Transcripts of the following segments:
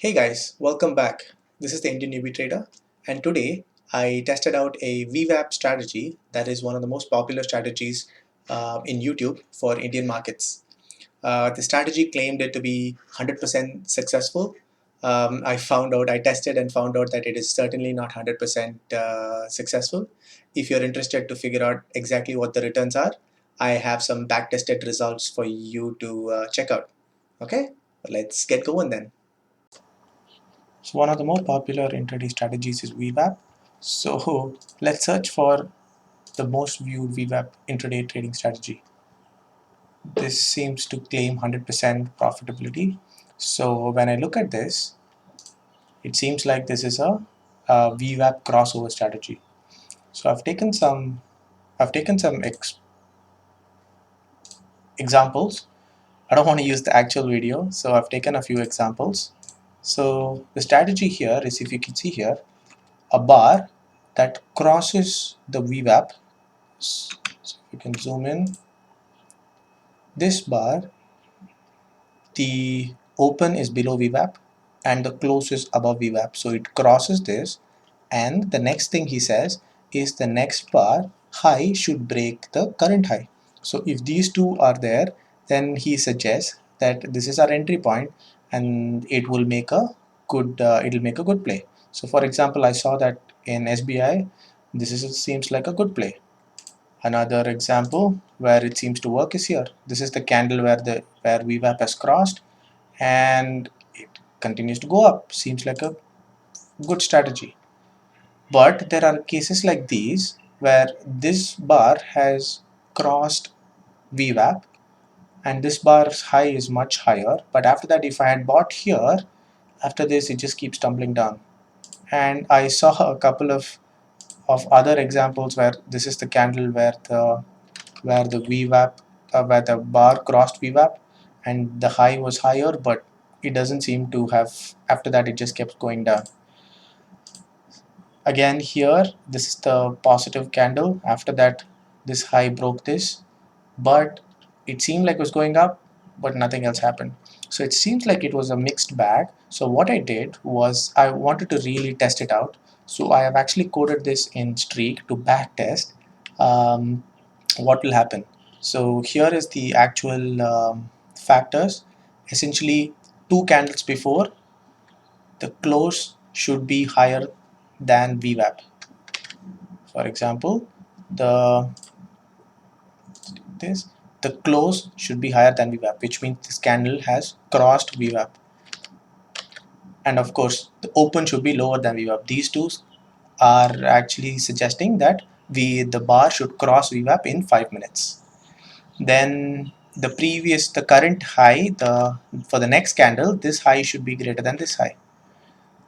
Hey guys, welcome back. This is the Indian Newbie Trader, and today I tested out a VWAP strategy that is one of the most popular strategies in YouTube for Indian markets. The strategy claimed it to be 100% successful. I tested and found out that it is certainly not 100% successful. If you're interested to figure out exactly what the returns are, I have some back-tested results for you to check out. Okay, let's get going then. So one of the more popular intraday strategies is VWAP. So let's search for the most viewed VWAP intraday trading strategy. This seems to claim 100% profitability. So when I look at this, it seems like this is a VWAP crossover strategy. So I've taken some examples. I don't want to use the actual video, so I've taken a few examples. So the strategy here is, if you can see here, a bar that crosses the VWAP. So you can zoom in. This bar, the open is below VWAP and the close is above VWAP. So it crosses this, and the next thing he says is the next bar high should break the current high. So if these two are there, then he suggests that this is our entry point and it'll make a good play. So for example, I saw that in SBI, seems like a good play. Another example where it seems to work is here. This is the candle where VWAP has crossed and it continues to go up. Seems like a good strategy. But there are cases like these where this bar has crossed VWAP and this bar's high is much higher. But after that, if I had bought here, after this it just keeps tumbling down. And I saw a couple of other examples where this is the candle where the VWAP, where the bar crossed VWAP and the high was higher, but it doesn't seem to have, after that it just kept going down. Again here, this is the positive candle. After that, this high broke this, but it seemed like it was going up, but nothing else happened. So it seems like it was a mixed bag. So what I did was I wanted to really test it out. So I have actually coded this in Streak to back test what will happen. So here is the actual factors. Essentially, two candles before, the close should be higher than VWAP. For example, the this the close should be higher than VWAP, which means this candle has crossed VWAP. And of course, the open should be lower than VWAP. These two are actually suggesting that the bar should cross VWAP in 5 minutes. Then the current high, for the next candle, this high should be greater than this high.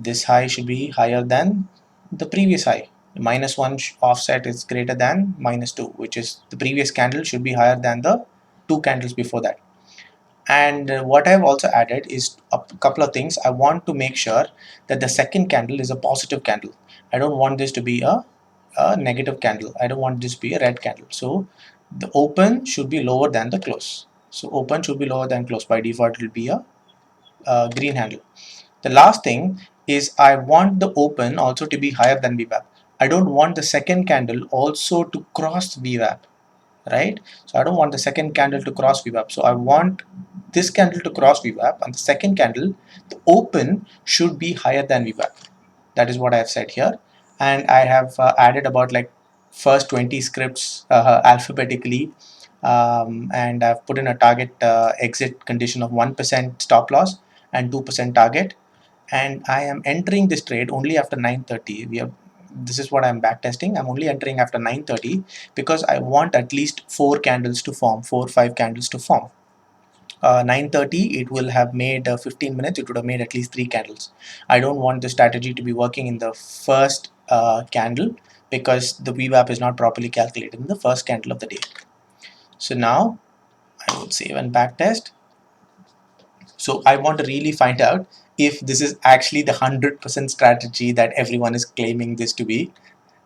This high should be higher than the previous high. Minus 1 offset is greater than minus 2, which is the previous candle should be higher than the two candles before that. And what I've also added is a couple of things. I want to make sure that the second candle is a positive candle. I don't want this to be a negative candle. I don't want this to be a red candle. So the open should be lower than the close. So open should be lower than close. By default, it will be a green handle. The last thing is I want the open also to be higher than VWAP. I don't want the second candle also to cross VWAP, right? So I don't want the second candle to cross VWAP. So I want this candle to cross VWAP, and the second candle, the open should be higher than VWAP. That is what I have said here. And I have added about like first 20 scripts alphabetically, and I've put in a target exit condition of 1% stop loss and 2% target, and I am entering this trade only after 9:30. This is what I'm backtesting. I'm only entering after 9:30 because I want at least 4 or 5 candles to form. 9:30, it will have made 15 minutes, it would have made at least 3 candles. I don't want the strategy to be working in the first candle because the VWAP is not properly calculated in the first candle of the day. So now I would save and backtest. So I want to really find out if this is actually the 100% strategy that everyone is claiming this to be.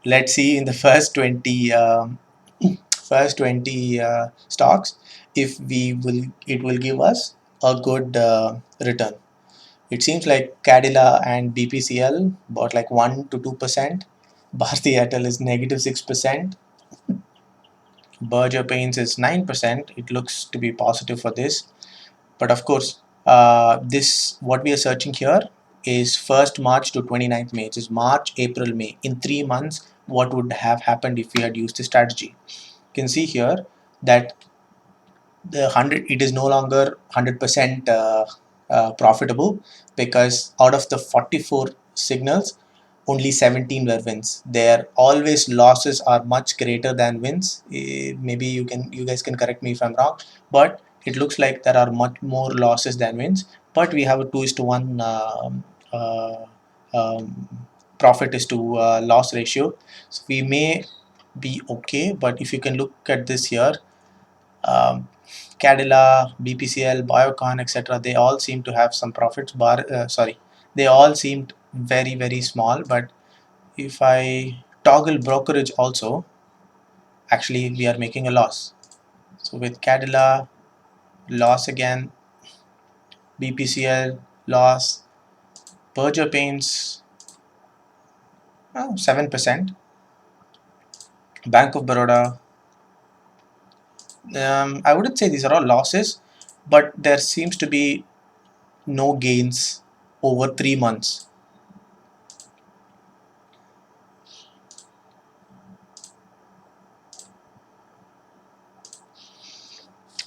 Let's see in the first 20 stocks if it will give us a good return. It seems like Cadila and BPCL bought like 1 to 2%. Bharti Airtel is negative 6%. Berger Paints is 9%. It looks to be positive for this. But of course, this what we are searching here is 1st March to 29th May. It is March, April, May. In 3 months, what would have happened if we had used this strategy? You can see here that the 100 it is no longer 100% profitable, because out of the 44 signals, only 17 were wins. Their always losses are much greater than wins. Maybe you guys can correct me if I'm wrong, but it looks like there are much more losses than wins. But we have a 2:1 uh, um, profit is to loss ratio, so we may be okay. But if you can look at this here, um, Cadila, BPCL, Biocon, etc., they all seem to have some profits. They all seemed very small. But if I toggle brokerage also, actually we are making a loss. So with Cadila, loss again, BPCL, loss, Berger Paints, 7%, Bank of Baroda. I wouldn't say these are all losses, but there seems to be no gains over 3 months.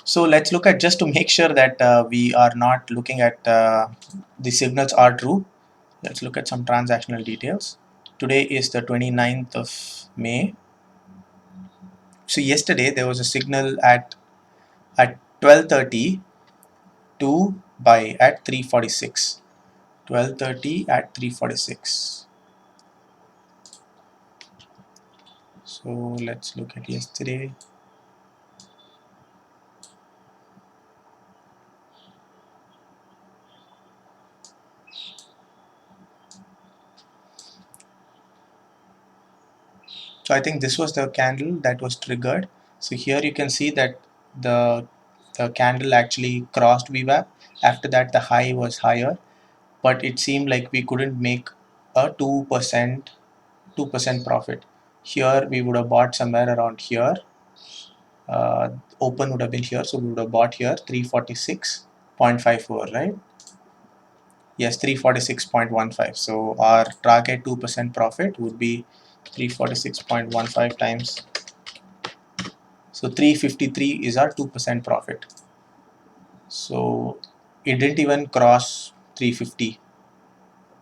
So let's look at, just to make sure that we are not looking at the signals are true. Let's look at some transactional details. Today is the 29th of May. So yesterday there was a signal at 12:30 to buy at 3:46. 12:30 at 3:46. So let's look at yesterday. So I think this was the candle that was triggered. So here you can see that the candle actually crossed VWAP. After that, the high was higher, but it seemed like we couldn't make a 2% profit. Here we would have bought somewhere around here. Open would have been here, so we would have bought here 346.54, right? Yes, 346.15. So our target 2% profit would be 346.15 times. So 353 is our 2% profit. So it didn't even cross 350.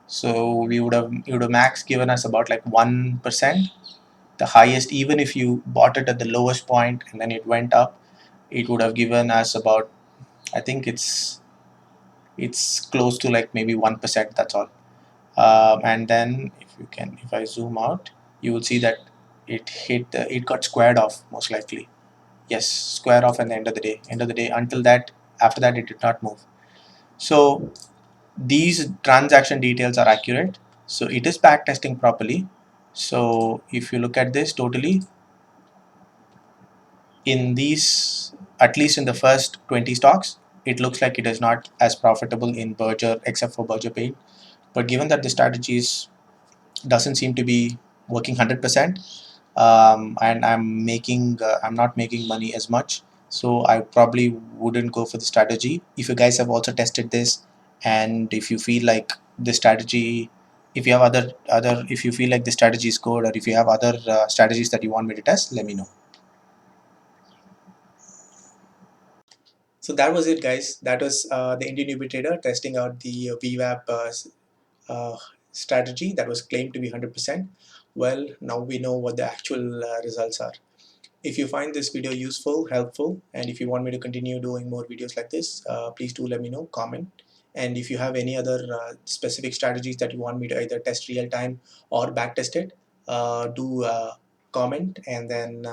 So we would have, it would have max given us about like 1%. The highest, even if you bought it at the lowest point and then it went up, it would have given us about, I think it's close to like maybe 1%. That's all. And then if I zoom out, you will see that it got squared off most likely. Yes, square off at the end of the day. Until that, after that, it did not move. So these transaction details are accurate, so it is back testing properly. So if you look at this totally, in these, at least in the first 20 stocks, it looks like it is not as profitable in Berger, except for Berger Paint. But given that the strategies doesn't seem to be working 100%, and I'm not making money as much, so I probably wouldn't go for the strategy. If you guys have also tested this, and if you feel like the strategy, if you have other if you feel like the strategy is good, or if you have other strategies that you want me to test, let me know. So that was it, guys. That was the Indian UB Trader testing out the VWAP uh, strategy that was claimed to be 100%. Well, now we know what the actual results are. If you find this video useful, helpful, and if you want me to continue doing more videos like this, please do let me know, comment. And if you have any other specific strategies that you want me to either test real time or back test it, do comment, and then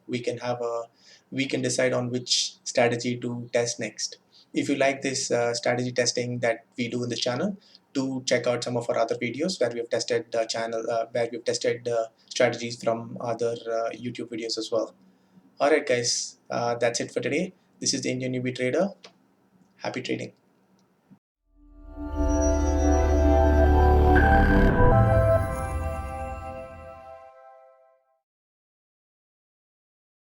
we can decide on which strategy to test next. If you like this strategy testing that we do in this channel, do check out some of our other videos where we have tested where we've tested strategies from other YouTube videos as well. Alright guys, that's it for today. This is the Indian UB Trader. Happy trading.